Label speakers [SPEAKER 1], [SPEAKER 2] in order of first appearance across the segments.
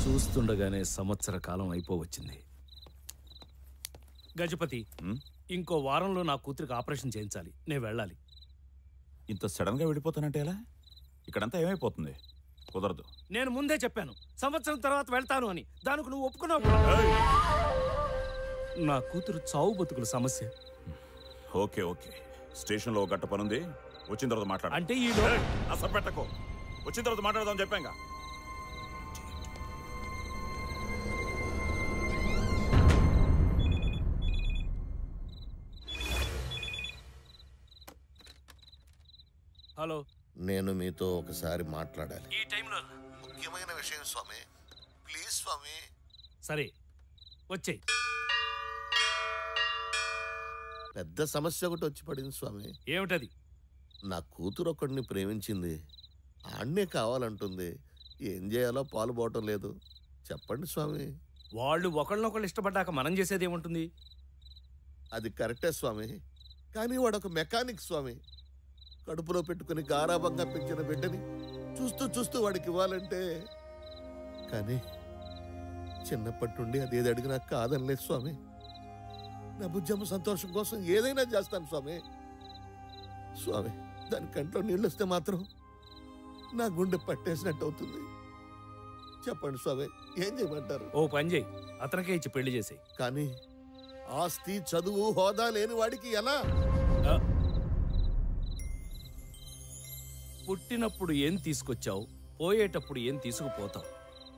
[SPEAKER 1] చూస్తుండగానే సంవత్సర కాలం అయిపోవచ్చింది. గజపతి, ఇంకో వారంలో నా కూతురికి ఆపరేషన్ చేయించాలి. నేను వెళ్ళాలి.
[SPEAKER 2] ఇంత సడన్ గా వెళ్ళిపోతానంటే ఎలా? ఇక్కడంతా ఏమైపోతుంది? కుదరదు.
[SPEAKER 1] నేను ముందే చెప్పాను సంవత్సరం తర్వాత వెళ్తాను అని. దానికి నువ్వు ఒప్పుకున్నావు. నా కూతురు చావు బతుకుల సమస్య.
[SPEAKER 2] ఓకే ఓకే, స్టేషన్ లో గట్ట పనుంది, వచ్చిన తర్వాత మాట్లాడు.
[SPEAKER 1] అంటే ఈ
[SPEAKER 2] అసలు పెట్టకు, వచ్చిన తర్వాత మాట్లాడదాం చెప్పాంగా.
[SPEAKER 1] హలో,
[SPEAKER 3] నేను మీతో ఒకసారి మాట్లాడాలి.
[SPEAKER 1] ఈ టైంలో
[SPEAKER 3] ముఖ్యమైన విషయం స్వామి, ప్లీజ్ స్వామి.
[SPEAKER 1] సరే వచ్చేయ్.
[SPEAKER 3] పెద్ద సమస్య ఒకటి వచ్చి పడింది స్వామి.
[SPEAKER 1] ఏమిటది?
[SPEAKER 3] నా కూతురు ఒకడిని ప్రేమించింది, ఆడనే కావాలంటుంది. ఏం చేయాలో పాలు పోవటం లేదు. చెప్పండి స్వామి.
[SPEAKER 1] వాళ్ళు ఒకళ్ళనొకళ్ళు ఇష్టపడ్డాక మనం చేసేది ఏముంటుంది?
[SPEAKER 3] అది కరెక్టే స్వామి, కానీ వాడు ఒక మెకానిక్ స్వామి. కడుపులో పెట్టుకుని గారాబంగా పెంచిన బిడ్డని చూస్తూ చూస్తూ వాడికి ఇవ్వాలంటే, కానీ చిన్నప్పటి నుండి అదేది అడిగినా కాదనలేదు స్వామి. నా బుజ్జమ్మ సంతోషం కోసం ఏదైనా చేస్తాను స్వామి. స్వామి, దాని కంట్లో నీళ్ళు వస్తే మాత్రం నా గుండె పట్టేసినట్టు అవుతుంది. చెప్పండి స్వామి, ఏం చేయమంటారు?
[SPEAKER 1] ఓ పని చేయి, అతనికే ఇచ్చి పెళ్లి చేసేయి.
[SPEAKER 3] కానీ ఆస్తి, చదువు, హోదా లేని వాడికి ఎలా?
[SPEAKER 1] పుట్టినప్పుడు ఏం తీసుకొచ్చావు, పోయేటప్పుడు ఏం తీసుకుపోతావు.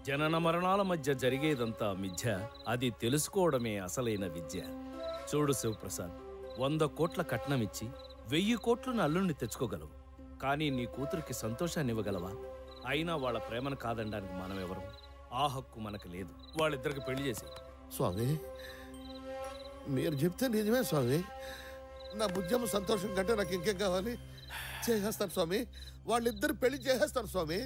[SPEAKER 1] జనన మరణాల మధ్య జరిగేదంతా మిథ్య. అది తెలుసుకోవడమే అసలైన విద్య. చూడు శివప్రసాద్, 100 కోట్ల కట్నం ఇచ్చి 1000 కోట్లను అల్లుణ్ణి తెచ్చుకోగలవు. కానీ నీ కూతురికి సంతోషాన్ని ఇవ్వగలవా? అయినా వాళ్ళ ప్రేమను కాదనడానికి మనమెవరం? ఆ హక్కు మనకు లేదు. వాళ్ళిద్దరికి పెళ్లి చేసి.
[SPEAKER 3] స్వామి, మీరు చెప్తే నిజమే స్వామి. నా బుజ్జమ్మ సంతోషం కంటే నాకు ఇంకేం కావాలి? చేసేస్తాను స్వామి, వాళ్ళిద్దరు పెళ్లి చేసేస్తాను స్వామి.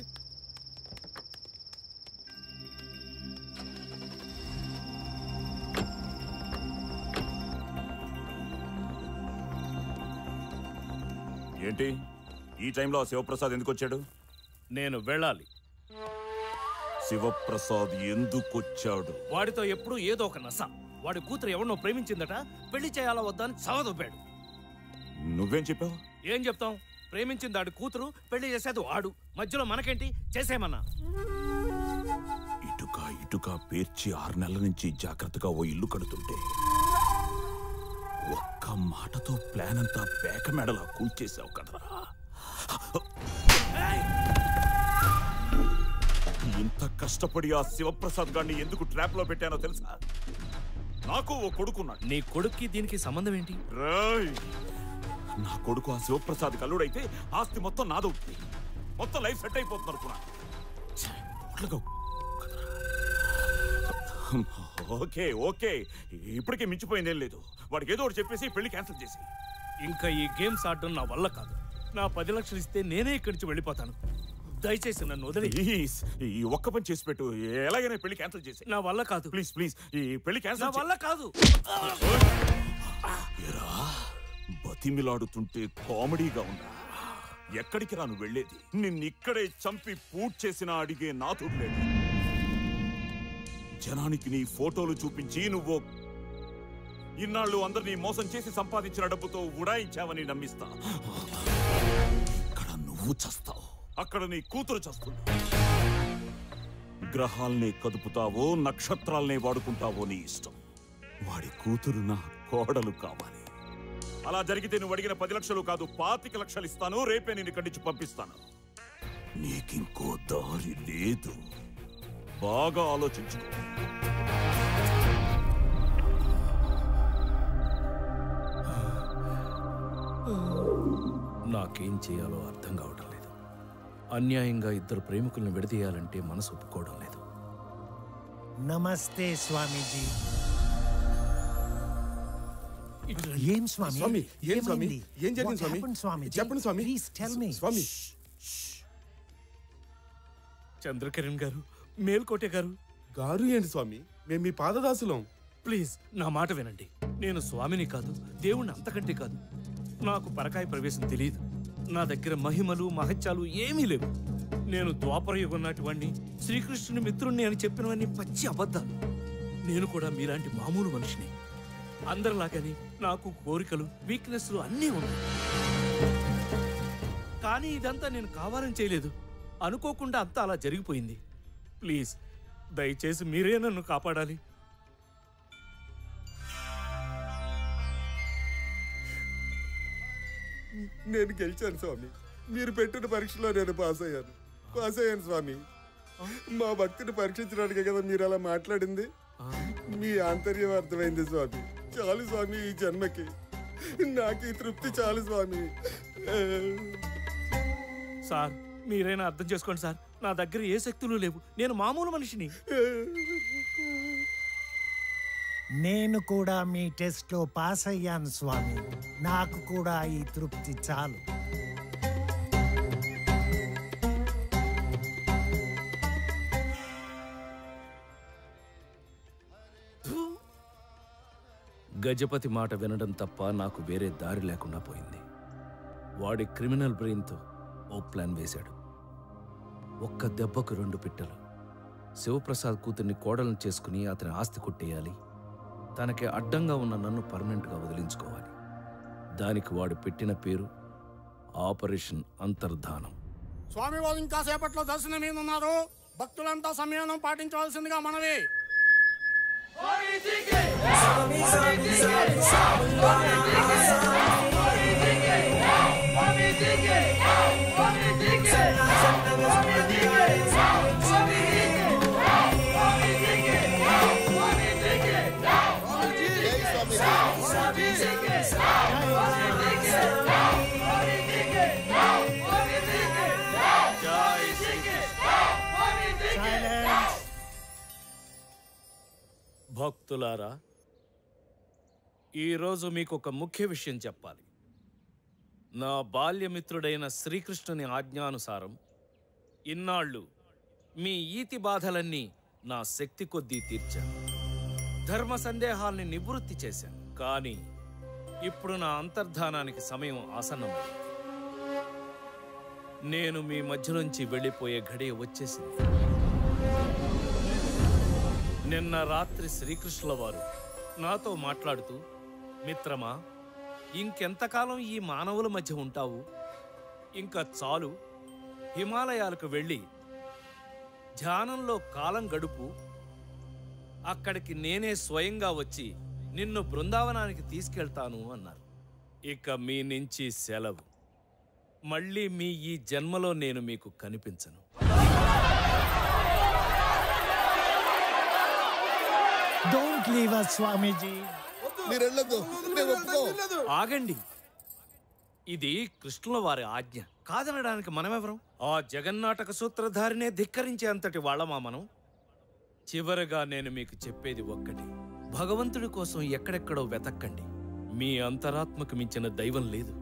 [SPEAKER 2] ఏంటి ఈ టైంలో శివప్రసాద్ ఎందుకు వచ్చాడు?
[SPEAKER 1] నేను వెళ్ళాలి.
[SPEAKER 2] శివప్రసాద్ ఎందుకు వచ్చాడు?
[SPEAKER 1] వాడితో ఎప్పుడూ ఏదో ఒక నస. వాడి కూతురు ఎవరినో ప్రేమించిందట, పెళ్లి చేయాలా వద్దా అని చదవదొబ్బాడు.
[SPEAKER 2] నువ్వేం చెప్పావు?
[SPEAKER 1] ఏం చెప్తాం? ప్రేమించింది ఆడు కూతురు, పెళ్లి చేసేది వాడు. మధ్యలో మనకేంటి? చేసేమన్నా.
[SPEAKER 2] ఇటుక పేర్చి 6 నెలల నుంచి జాగ్రత్తగా ఓ ఇల్లు కడుతుంటే ఒక్క మాటతో ప్లాన్ అంతా పేక మెడలా కూల్చేసావు కదరా. ఇంత కష్టపడి ఆ శివప్రసాద్ గారిని ఎందుకు ట్రాప్ లో పెట్టానో తెలుసా? నాకు ఓ కొడుకున్నాడు.
[SPEAKER 1] నీ కొడుక్కి దీనికి సంబంధం ఏంటి?
[SPEAKER 2] నా కొడుకు ఆ శివప్రసాద్ కల్లుడైతే ఆస్తి మొత్తం నాదవుతుంది. మొత్తం లైఫ్ సెట్ అయిపోతుంది అనుకున్నా. ఓకే ఓకే, ఇప్పటికే మించిపోయిందేం లేదు. వాడికి ఏదో ఒకటి చెప్పేసి పెళ్లి క్యాన్సిల్ చేసి.
[SPEAKER 1] ఇంకా ఈ గేమ్స్ ఆడడం నా వల్ల కాదు. నా 10 లక్షలు ఇస్తే నేనే ఇక్కడి నుంచి వెళ్ళిపోతాను. దయచేసి నన్ను వదిలి.
[SPEAKER 2] ప్లీజ్, ఈ ఒక్క పని చేసి పెట్టు. ఎలాగైనా పెళ్లి క్యాన్సిల్ చేసి.
[SPEAKER 1] నా వల్ల కాదు.
[SPEAKER 2] ప్లీజ్ ప్లీజ్, ఈ పెళ్లి క్యాన్సిల్.
[SPEAKER 1] నా వల్ల కాదు.
[SPEAKER 2] బతిమిలాడుతుంటే కామెడీగా ఉందా? ఎక్కడికి రాను వెళ్ళేది? నిన్నిక్కడే చంపి పూట్ చేసిన అడిగే నాథుడు లేదు. జనానికి నీ ఫోటోలు చూపించి నువ్వు ఇన్నాళ్ళు అందరినీ మోసం చేసి సంపాదించిన డబ్బుతో ఉడాయించావని నమ్మిస్తా. ఇక్కడ నువ్వు చస్తావు, అక్కడ నీ కూతురు చస్తుంది. గ్రహాల్ని కదుపుతావో నక్షత్రాల్ని వాడుకుంటావో నీ ఇష్టం. వాడి కూతురు నా కోడలు కావాలి. అలా జరిగితే నువ్వు అడిగిన 10 లక్షలు కాదు, 25 లక్షలు ఇస్తాను. రేపే నేను ఇక్కడి నుంచి పంపిస్తాను. నీకింకో దారి లేదు. బాగా ఆలోచించుకో.
[SPEAKER 1] నాకేం చేయాలో అర్థం కావడం లేదు. అన్యాయంగా ఇద్దరు ప్రేమికులను విడదీయాలంటే మనసు ఒప్పుకోవడం లేదు.
[SPEAKER 4] నమస్తే స్వామీజీ. ఏం స్వామి?
[SPEAKER 5] స్వామి, ఏం స్వామి?
[SPEAKER 4] ఏమైంది?
[SPEAKER 5] ఏం జరిగింది
[SPEAKER 4] What
[SPEAKER 5] స్వామి?
[SPEAKER 4] happened, స్వామీజీ?
[SPEAKER 5] చెప్పండి స్వామి.
[SPEAKER 4] Please tell me.
[SPEAKER 5] స్వామి,
[SPEAKER 1] చంద్రకిరణ్ గారు, మేల్కోటే గారు.
[SPEAKER 5] గారు ఏంటి స్వామి? మేము మీ పాదదాసులం.
[SPEAKER 1] ప్లీజ్ నా మాట వినండి. నేను స్వామిని కాదు, దేవుణ్ణి అంతకంటే కాదు. నాకు పరకాయ ప్రవేశం తెలియదు. నా దగ్గర మహిమలు మహత్యాలు ఏమీ లేవు. నేను ద్వాపరయుగం నాటివాణ్ణి, శ్రీకృష్ణుని మిత్రుణ్ణి అని చెప్పినవన్నీ పచ్చి అబద్ధాలు. నేను కూడా మీలాంటి మామూలు మనిషిని. అందరిలాగానే నాకు కోరికలు, వీక్నెస్లు అన్నీ ఉన్నాయి. కానీ ఇదంతా నేను కావాలని చేయలేదు. అనుకోకుండా అంతా అలా జరిగిపోయింది. ప్లీజ్, దయచేసి మీరే నన్ను కాపాడాలి.
[SPEAKER 5] నేను గెలిచాను స్వామి. మీరు పెట్టిన పరీక్షలో నేను పాస్ అయ్యాను స్వామి. మా భక్తిని పరీక్షించడానికే కదా మీరు అలా మాట్లాడింది. మీ ఆంతర్యం అర్థమైంది స్వామి. చాలు స్వామి, ఈ జన్మకి నాకు ఈ తృప్తి చాలు స్వామి.
[SPEAKER 1] సార్, మీరైనా అర్థం చేసుకోండి సార్. నా దగ్గర ఏ శక్తులు లేవు. నేను మామూలు మనిషిని.
[SPEAKER 4] నేను కూడా మీ టెస్ట్లో పాస్ అయ్యాను స్వామి. నాకు కూడా ఈ తృప్తి చాలు.
[SPEAKER 1] గజపతి మాట వినడం తప్ప నాకు వేరే దారి లేకుండా పోయింది. వాడి క్రిమినల్ బ్రెయిన్తో ఓ ప్లాన్ వేశాడు. ఒక్క దెబ్బకు 2 పిట్టలు. శివప్రసాద్ కూతుర్ని కోడలను చేసుకుని అతని ఆస్తి కొట్టేయాలి. తనకి అడ్డంగా ఉన్న నన్ను పర్మనెంట్గా వదిలించుకోవాలి. దానికి వాడు పెట్టిన పేరు ఆపరేషన్ అంతర్ధానం.
[SPEAKER 6] స్వామి వారు ఇంకా సేపట్లో దర్శనం మీద ఉన్నారు. భక్తులంతా సంయమనం పాటించవలసిందిగా మనవి.
[SPEAKER 1] భక్తులారా, ఈరోజు మీకు ఒక ముఖ్య విషయం చెప్పాలి. నా బాల్యమిత్రుడైన శ్రీకృష్ణుని ఆజ్ఞానుసారం ఇన్నాళ్ళు మీ ఈతి బాధలన్నీ నా శక్తి కొద్దీ తీర్చాను. ధర్మ సందేహాల్ని నివృత్తి చేశాను. కానీ ఇప్పుడు నా అంతర్ధానానికి సమయం ఆసన్నమైంది. నేను మీ మధ్య నుంచి వెళ్ళిపోయే ఘడియ వచ్చేసింది. నిన్న రాత్రి శ్రీకృష్ణుల వారు నాతో మాట్లాడుతూ, మిత్రమా, ఇంకెంతకాలం ఈ మానవుల మధ్య ఉంటావు? ఇంకా చాలు. హిమాలయాలకు వెళ్ళి ధ్యానంలో కాలం గడుపు. అక్కడికి నేనే స్వయంగా వచ్చి నిన్ను బృందావనానికి తీసుకెళ్తాను అన్నారు. ఇక మీ నుంచి సెలవు. మళ్ళీ మీ ఈ జన్మలో నేను మీకు కనిపించను.
[SPEAKER 4] డోంట్ లీవ్ us, స్వామీజీ.
[SPEAKER 3] మీరెళ్ళదు, నేను ఒప్పుకో.
[SPEAKER 1] ఆగండి. ఇది కృష్ణుల వారి ఆజ్ఞ. కాదనడానికి మనమెవరం? ఆ జగన్నాటక సూత్రధారినే ధిక్కరించే అంతటి వాళ్ళమా మనం? చివరగా నేను మీకు చెప్పేది ఒక్కటి. భగవంతుడి కోసం ఎక్కడెక్కడో వెతక్కండి. మీ అంతరాత్మకు మించిన దైవం లేదు.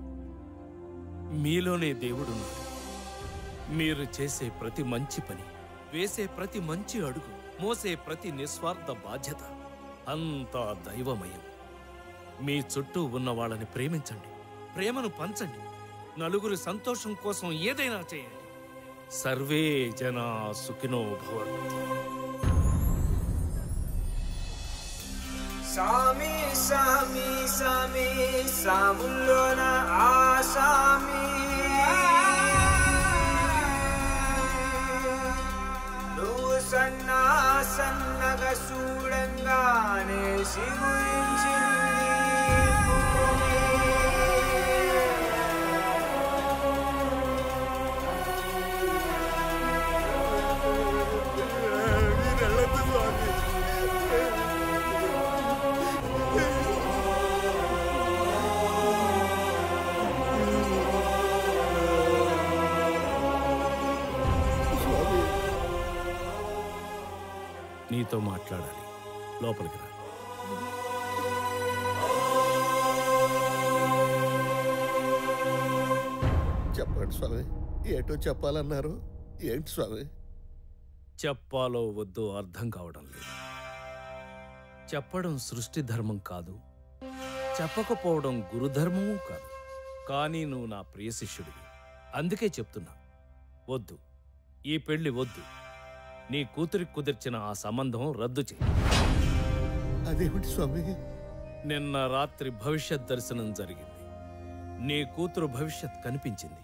[SPEAKER 1] మీలోనే దేవుడున్నాడు. మీరు చేసే ప్రతి మంచి పని, వేసే ప్రతి మంచి అడుగు, మోసే ప్రతి నిస్వార్థ బాధ్యత అంతా దైవమయం. మీ చుట్టూ ఉన్న వాళ్ళని ప్రేమించండి, ప్రేమను పంచండి, నలుగురి సంతోషం కోసం ఏదైనా చేయండి. సర్వే జనా సుఖినో భవంతు.
[SPEAKER 7] సామి సామి సామి సాముల్లోన ఆసామి నువ్వు సన్నా సన్నగా చూడంగానే సిగురించింది
[SPEAKER 5] మీరెళ్ళదు స్వామి.
[SPEAKER 1] నీతో మాట్లాడాలి. లోపలికి రా.
[SPEAKER 3] చెప్పండి స్వామి, ఏటో చెప్పాలన్నారు. ఏంటి స్వామి?
[SPEAKER 1] చెప్పాలో వద్దో అర్థం కావడం లేదు. చెప్పడం సృష్టి ధర్మం కాదు, చెప్పకపోవడం గురుధర్మమూ కాదు. కానీ నువ్వు నా ప్రియ శిష్యుడివి, అందుకే చెప్తున్నా. వద్దు, ఈ పెళ్లి వద్దు. నీ కూతురికి కుదిర్చిన ఆ సంబంధం రద్దు చేయి.
[SPEAKER 3] అదేమిటి స్వామి?
[SPEAKER 1] నిన్న రాత్రి భవిష్యత్ దర్శనం జరిగింది. నీ కూతురు భవిష్యత్ కనిపించింది.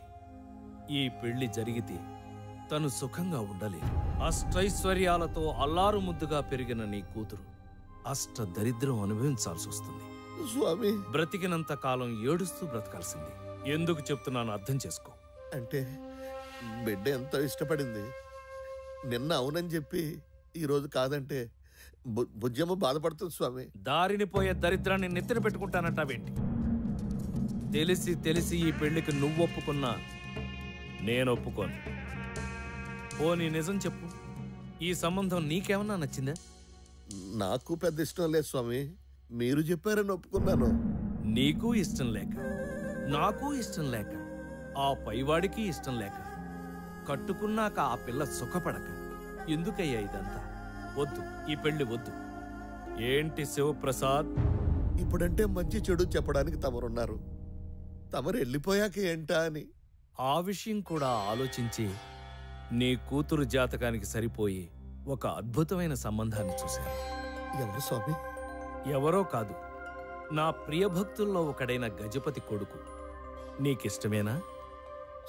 [SPEAKER 1] ఈ పెళ్లి జరిగితే తను సుఖంగా ఉండలేదు. అష్టైశ్వర్యాలతో అల్లారు ముద్దుగా పెరిగిన నీ కూతురు అష్ట దరిద్రం అనుభవించాల్సి వస్తుంది.
[SPEAKER 3] స్వామి,
[SPEAKER 1] బ్రతికినంత కాలం ఏడుస్తూ బ్రతకాల్సింది. ఎందుకు చెప్తున్నాను అర్థం చేసుకో.
[SPEAKER 3] అంటే బిడ్డ ఎంతో ఇష్టపడింది. నిన్న అవునని చెప్పి ఈరోజు కాదంటే బుజ్జమ్మ బాధపడుతుంది స్వామి.
[SPEAKER 1] దారిని పోయే దరిద్రాన్ని నెత్తిన పెట్టుకుంటానంటావేంటి? తెలిసి తెలిసి ఈ పెళ్లికి నువ్వు ఒప్పుకున్నా నేను ఒప్పుకోను. పోనీ నిజం చెప్పు, ఈ సంబంధం నీకేమన్నా నచ్చిందా?
[SPEAKER 3] నాకు పెద్ద ఇష్టం లేదు స్వామి. మీరు చెప్పారని ఒప్పుకున్నాను.
[SPEAKER 1] నీకు ఇష్టం లేక, నాకు ఇష్టం లేక, ఆ పైవాడికి ఇష్టం లేక, కట్టుకున్నాక ఆ పిల్ల సుఖపడక ఎందుకయ్యా ఇదంతా? వద్దు, ఈ పెళ్లి వద్దు. ఏంటి శివప్రసాద్?
[SPEAKER 3] ఇప్పుడంటే మంచి చెడు చెప్పడానికి తమరున్నారు. తమరు వెళ్ళిపోయాక ఏంటా అని.
[SPEAKER 1] ఆ విషయం కూడా ఆలోచించి నీ కూతురు జాతకానికి సరిపోయి ఒక అద్భుతమైన సంబంధాన్ని చూశాను.
[SPEAKER 3] ఎవరు స్వామి?
[SPEAKER 1] ఎవరో కాదు, నా ప్రియభక్తుల్లో ఒకడైన గజపతి కొడుకు. నీకిష్టమేనా?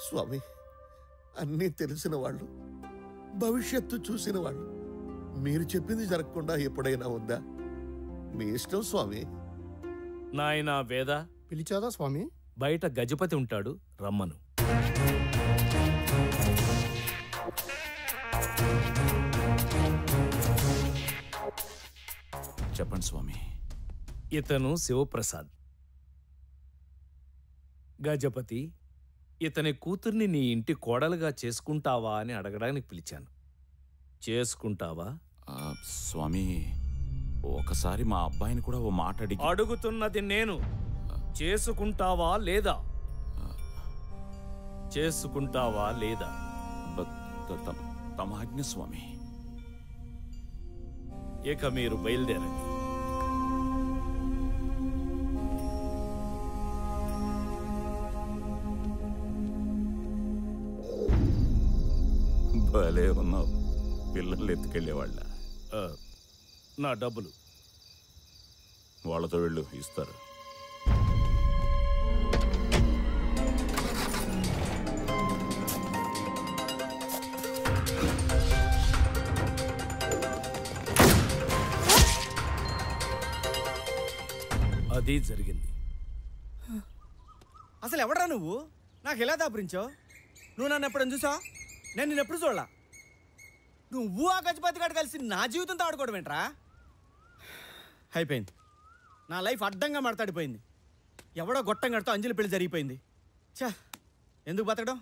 [SPEAKER 3] స్వామి, అన్నీ తెలిసిన వాళ్ళు, భవిష్యత్తు చూసిన వాళ్ళు, మీరు చెప్పింది జరగకుండా ఎప్పుడైనా ఉందా? మీ ఇష్టం స్వామి.
[SPEAKER 1] నాయనా వేద,
[SPEAKER 6] పిలిచాదా స్వామి?
[SPEAKER 1] బయట గజపతి ఉంటాడు, రమ్మను.
[SPEAKER 2] చెప్పండి స్వామి.
[SPEAKER 1] ఇతను శివప్రసాద్. గజపతి, ఇతని కూతుర్ని నీ ఇంటి కోడలుగా చేసుకుంటావా అని అడగడానికి పిలిచాను. చేసుకుంటావా?
[SPEAKER 2] స్వామి, ఒకసారి మా అబ్బాయిని కూడా ఓ మాట
[SPEAKER 1] అడుగుతున్నది నేను. చేసుకుంటావా లేదా? చేసుకుంటావా లేదా?
[SPEAKER 2] తమ ఆజ్ఞ స్వామి.
[SPEAKER 1] ఇక మీరు బయలుదేరండి.
[SPEAKER 2] భలే ఉన్నావు. పిల్లల్ని ఎత్తుకెళ్ళేవాళ్ళ.
[SPEAKER 1] నా డబ్బులు
[SPEAKER 2] వాళ్ళతో వెళ్ళు, ఇస్తారు.
[SPEAKER 1] అది జరిగింది.
[SPEAKER 8] అసలు ఎవడరా నువ్వు? నాకు ఎలా దాపురించావు? నువ్వు నన్ను ఎప్పుడైనా చూసా? నేను నిన్ను ఎప్పుడు చూడలా. నువ్వు ఆ గజపతి గారు కలిసి నా జీవితంతో ఆడుకోవడం ఏంట్రా? అయిపోయింది. నా లైఫ్ అడ్డంగా మాట్లాడిపోయింది. ఎవడో గొట్టం గడితో అంజలి పెళ్లి జరిగిపోయింది. చా, ఎందుకు బతకడం?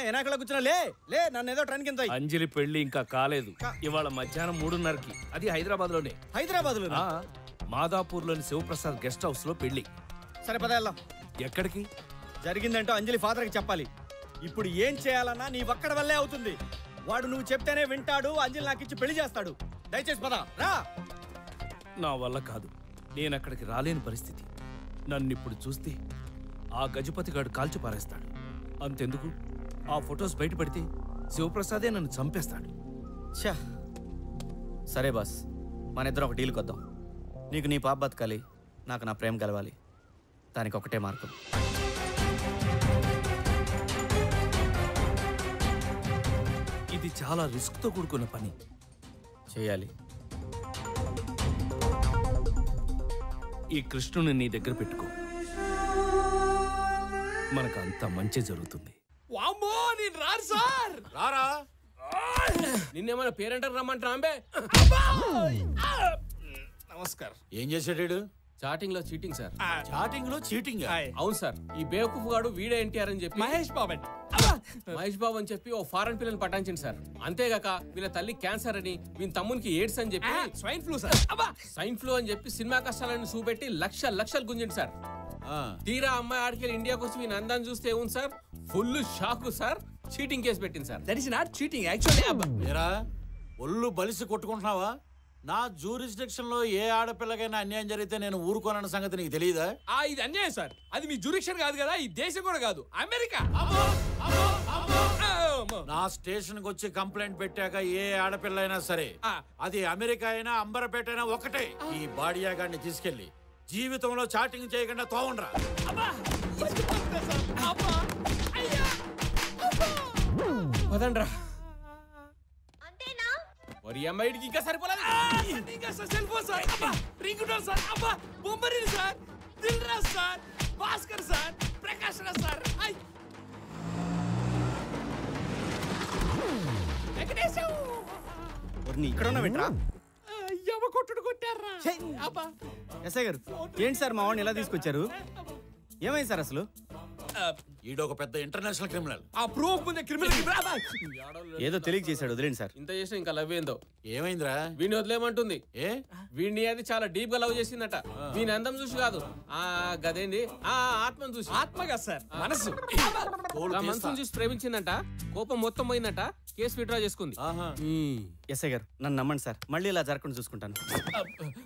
[SPEAKER 8] ఎనాకలో కూర్చున్నా లే లే, నన్ను ఏదో ట్రైన్ కింద.
[SPEAKER 1] అంజలి పెళ్లి ఇంకా కాలేదు. ఇవాళ మధ్యాహ్నం 3:30కి. అది హైదరాబాద్లోనే.
[SPEAKER 8] హైదరాబాద్లో?
[SPEAKER 1] మాదాపూర్లోని శివప్రసాద్ గెస్ట్ హౌస్ లో పెళ్లి.
[SPEAKER 8] సరే పద వెళ్దాం.
[SPEAKER 1] ఎక్కడికి?
[SPEAKER 8] జరిగిందంటో అంజలి ఫాదర్కి చెప్పాలి. ఇప్పుడు ఏం చేయాలన్నా నీ ఒక్కడి వల్లే అవుతుంది. వాడు నువ్వు చెప్తేనే వింటాడు. అంజలి నాకు ఇచ్చి పెళ్లి చేస్తాడు. దయచేసి పద రా.
[SPEAKER 1] నా వల్ల కాదు, నేను అక్కడికి రాలేని పరిస్థితి. నన్నిప్పుడు చూస్తే ఆ గజపతిగాడు కాల్చి పారేస్తాడు. అంతెందుకు, ఆ ఫొటోస్ బయటపడితే శివప్రసాదే నన్ను చంపేస్తాడు.
[SPEAKER 8] ఛా, సరే బాస్, మన ఇద్దరం ఒక డీల్కి వద్దాం. నీకు నీ పాప బతకాలి, నాకు నా ప్రేమ కలవాలి. దానికి ఒకటే మార్గం.
[SPEAKER 1] ఇది చాలా రిస్క్తో కూడుకున్న పని.
[SPEAKER 8] చేయాలి.
[SPEAKER 1] ఈ కృష్ణుని నీ దగ్గర పెట్టుకో. మనకు అంత మంచి జరుగుతుంది.
[SPEAKER 9] వామ్మో, నేను రాను సార్.
[SPEAKER 2] రారా.
[SPEAKER 9] నిన్నేమన్నా పేరెంటర్ రమ్మంటారా? అంబే నమస్కార్.
[SPEAKER 2] ఏం చేశాడు?
[SPEAKER 9] చాటింగ్ లో చీటింగ్ సార్.
[SPEAKER 2] చాటింగ్ లో చీటింగ్?
[SPEAKER 9] అవును సార్. ఈ బేవకూఫ్ గాడు వీడే ఎన్టీఆర్ అని చెప్పి మహేష్ బాబు అని చెప్పి ఓ ఫారెన్ పిల్లని పటాయించింది సార్. అంతేగాక వీళ్ళ తల్లి క్యాన్సర్ అని, వీళ్ళ తమ్మునికి ఎయిడ్స్ అని చెప్పి swine flu sir. Swine flu అని చెప్పి సినిమా కష్టాలను చూపెట్టి లక్షలు గుంజింది సార్. తీరా అమ్మాయి ఆడికెళ్ళి ఇండియాకి వచ్చి వీళ్ళ అందాన్ని చూస్తే ఏముంది sir, full shock sir. Cheating case పెట్టింది sir. That is not cheating actually.
[SPEAKER 10] ఒళ్ళు బలిసి కొట్టుకుంటున్నావా? నా జ్యూరిస్డిక్షన్ లో ఏ ఆడపిల్లకైనా అన్యాయం జరిగితే నేను ఊరుకోనన్న సంగతి నీకు తెలియదా?
[SPEAKER 9] ఇది అన్యాయం సార్. అది మీ జ్యూరిక్షన్ కాదు కదా, ఈ దేశం కూడా కాదు, అమెరికా.
[SPEAKER 10] నా స్టేషన్ కి వచ్చి కంప్లైంట్ పెట్టాక ఏ ఆడపిల్ల అయినా సరే అది అమెరికా అయినా అంబరపేట అయినా ఒకటే ఈ బాడియాగాడిని తీసుకెళ్లి జీవితంలో చాటింగ్ చేయకుండా తోవండ్రా.
[SPEAKER 9] పదండ్రా. మరి అమ్మాయికి ఇంకా సరిపోలేదు. ఇంకా సెల్ ఫోన్ సార్, అబ్బా రింగ్ టోన్ సార్, అబ్బా Bommarillu sir, Dil Raj sir, Bhaskar sir, Prakash Raj sir. ఐ వెంకటేశం
[SPEAKER 8] వర్ని ఇక్కడ ఉన్న వెంట్రా
[SPEAKER 9] యమ కొట్టుడు కొట్టారా. అబ్బా
[SPEAKER 8] ఎస్ఐ గారు ఏంటి సార్ మా వాడిని ఎలా తీసుకొచ్చారు? ఏమైంది సార్ అసలు?
[SPEAKER 10] ఈడొక పెద్ద ఇంటర్నేషనల్ క్రిమినల్.
[SPEAKER 9] ఆ ప్రూఫ్ ముందే క్రిమినల్
[SPEAKER 8] ఏదో తెలియక చేశాడు, వదిలేండి సార్.
[SPEAKER 9] ఇంత చేసిన ఇంకా లవ్ ఏందో.
[SPEAKER 10] ఏమైందిరా?
[SPEAKER 9] వీడిని వదిలేమంటుంది.
[SPEAKER 10] ఏ
[SPEAKER 9] వీడిని అది చాలా డీప్ గా లవ్ చేసిందట. వీని అందం చూసి కాదు, ఆ గదేంది ఆ ఆత్మను చూసి. ఆత్మగా సార్ మనసు మనసును చూసి ప్రేమించిందంట. కోపం మొత్తం పోయిందట. కేసు విత్డ్రా చేసుకుంది.
[SPEAKER 8] ఎస్ఐ గారు నన్ను నమ్మండి సార్, మళ్ళీ ఇలా జరగకుండా చూసుకుంటాను.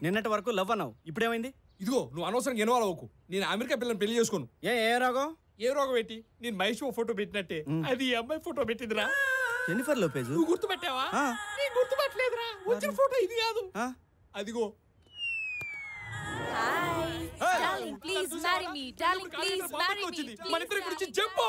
[SPEAKER 8] నిన్నటి వరకు లవ్ అన్నావు, ఇప్పుడేమైంది?
[SPEAKER 11] ఇదిగో నువ్వు అనవసరంగా ఇన్వాల్వ్ అవ్వకు. నేను అమెరికా పిల్లని పెళ్లి చేసుకోను.
[SPEAKER 8] ఏ రోగం?
[SPEAKER 11] ఏ రోగం పెట్టి నేను మహేష్ ఫోటో పెట్టినట్టే అది ఈ అమ్మాయి ఫోటో పెట్టిందిరా.
[SPEAKER 8] Jennifer Lopez.
[SPEAKER 11] నువ్వు గుర్తుపెట్టావా? నేను గుర్తుపట్టలేదురా. వచ్చిన ఫోటో ఇది కాదు. అదిగో.
[SPEAKER 12] Darling, please marry me. Darling, please marry me.
[SPEAKER 11] మన ఇద్దరి గురించి చెప్పు.